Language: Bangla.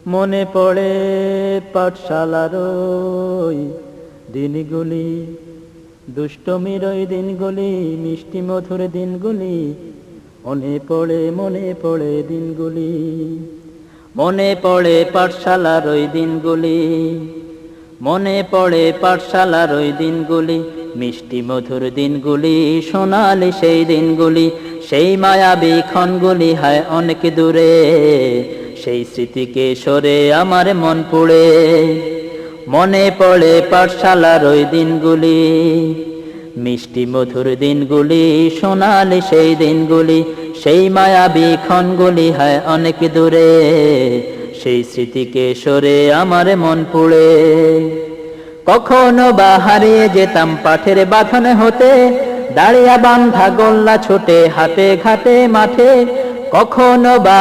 মনে পড়ে পাঠশালার ওই দিনগুলি, দুষ্টমির ওই দিনগুলি, মিষ্টি মধুর দিনগুলি। মনে পড়ে দিনগুলি, মনে পড়ে পাঠশালার ওই দিনগুলি, মনে পড়ে পাঠশালার ওই দিনগুলি, মিষ্টি মধুর দিনগুলি, সোনালি সেই দিনগুলি, সেই মায়াবী ক্ষণগুলি হায় অনেক দূরে, সেই স্মৃতিকে সরে আমার মন পুড়ে। মনে পড়ে পাঠশালার ওই দিনগুলি, মিষ্টি মধুর দিনগুলি, সোনালি সেই দিনগুলি, সেই মায়াবী ক্ষণগুলি হায় অনেক দূরে, সেই স্মৃতিকে সরে আমার মন পুড়ে। কখনো বা হারিয়ে যেতাম পাঠের বাঁধনে হতে, দাঁড়িয়া বান্ধা গোল্লা ছোটে হাতে ঘাটে মাঠে। কখনো বা